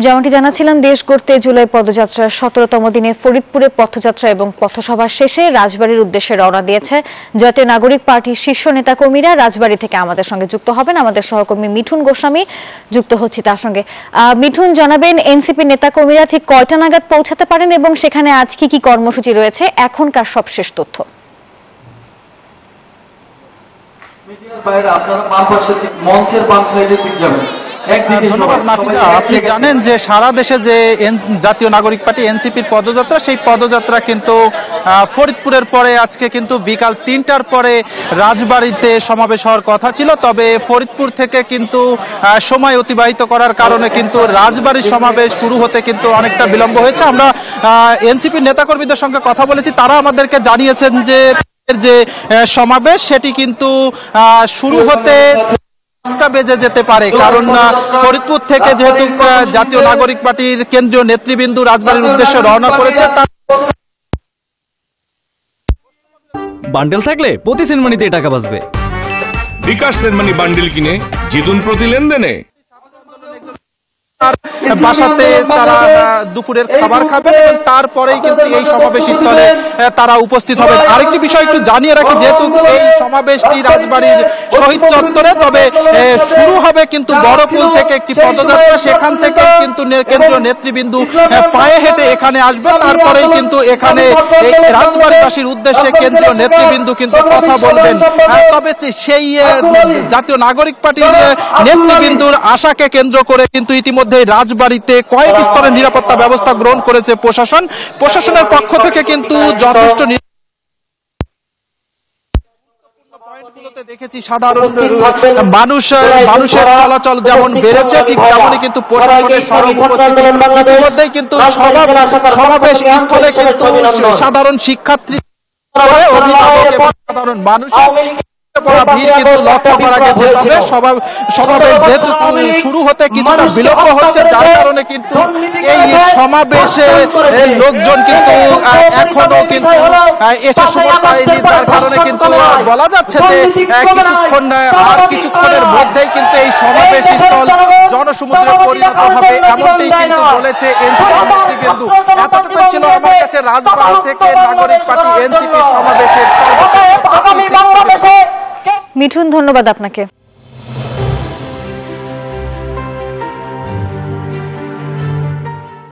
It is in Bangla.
যেমনটি জানাছিলাম, দেশ গড়তে জুলাই পদযাত্রার 17তম দিনে ফরিদপুরে পথযাত্রা এবং পথসভা শেষে রাজবাড়ীর উদ্দেশ্যে রওনা দিয়েছে জাতীয় নাগরিক পার্টির শীর্ষ নেতাকর্মীরা। রাজবাড়ী থেকে আমাদের সঙ্গে যুক্ত হবেন আমাদের সহকর্মী মিঠুন গোস্বামী, যুক্ত হচ্ছি তার সঙ্গে। মিঠুন, জানাবেন এনসিপির নেতাকর্মীরা ঠিক কয়টা নাগাদ পৌঁছাতে পারেন এবং সেখানে আজ কি কি কর্মসূচি রয়েছে, এখনকার সবশেষ তথ্য? আপনারা বাম পাশে মঞ্চের বাম সাইডে ঠিক যাবেন। ধন্যবাদ নাফিজা। আপনি জানেন যে সারা দেশে যে জাতীয় নাগরিক পার্টি এনসিপির পদযাত্রা, সেই পদযাত্রা কিন্তু ফরিদপুরের পরে আজকে কিন্তু বিকাল ৩টার পরে রাজবাড়ীতে সমাবেশ হওয়ার কথা ছিল। তবে ফরিদপুর থেকে কিন্তু সময় অতিবাহিত করার কারণে কিন্তু রাজবাড়ীর সমাবেশ শুরু হতে কিন্তু অনেকটা বিলম্ব হয়েছে। আমরা এনসিপির নেতাকর্মীদের সঙ্গে কথা বলেছি, তারা আমাদেরকে জানিয়েছেন যে সমাবেশ সেটি কিন্তু শুরু হতে বেজে যেতে পারে, কারণ ফরিদপুর থেকে যেহেতু জাতীয় নাগরিক পার্টির কেন্দ্রীয় নেতৃবৃন্দ রাজবাড়ীর উদ্দেশ্যে রওনা করেছে। বান্ডেল থাকলে প্রতি সেনমানিতে টাকা বাঁচবে। বিকাশ সেনমানি বান্ডেল কিনে জিতুন প্রতি লেনদেনে। বাসাতে তারা দুপুরের খাবার খাবেন এবং তারপরেই কিন্তু এই সমাবেশ স্থলে তারা উপস্থিত হবেন। আরেকটি বিষয় একটু জানিয়ে রাখি, যেহেতু এই সমাবেশটি রাজবাড়ীর শহীদ চত্বরে, তবে শুরু হবে কিন্তু বড়পুল থেকে একটি পদযাত্রা, সেখান থেকে কিন্তু কেন্দ্রীয় নেতৃবৃন্দ পায়ে হেঁটে এখানে আসবে। তারপরেই কিন্তু এখানে এই রাজবাড়ীবাসীর উদ্দেশ্যে কেন্দ্রীয় নেতৃবৃন্দ কিন্তু কথা বলবেন। তবে সেই জাতীয় নাগরিক পার্টির নেতৃবৃন্দর আশাকে কেন্দ্র করে কিন্তু ইতিমধ্যে রাজবাড়ীতে কয়েক স্তরের নিরাপত্তা ব্যবস্থা গ্রহণ করেছে প্রশাসন। প্রশাসনের পক্ষ থেকে কিন্তু যথেষ্ট দেখেছি সাধারণ মানুষের চলাচল যেমন বেড়েছে, ঠিক তেমনই কিন্তু প্রশাসনের সরব উপস্থিতি। ইতিমধ্যেই কিন্তু সমাবেশ স্থলে কিন্তু সাধারণ শিক্ষার্থী, অভিভাবক এবং সাধারণ মানুষের ভিড় কিন্তু লক্ষ্য করা গেছে। তবে সমাবেশ যেহেতু শুরু হতে কিছুটা বিলম্ব হচ্ছে, যার কারণে কিন্তু এই সমাবেশে লোকজন কিন্তু এখনো কিন্তু এসে সময় পায়নি। তার কারণে কিন্তু বলা যাচ্ছে যে কিছুক্ষণের মধ্যেই কিন্তু এই সমাবেশ স্থল জনসমুদ্রে পরিণত হবে, এমনটাই কিন্তু বলেছে এনসিপি নেতৃবৃন্দ। এতটুকু ছিল আমার কাছে রাজবাড়ী থেকে নাগরিক পার্টি এনসিপি সমাবেশের মিঠুন, ধন্যবাদ আপনাকে।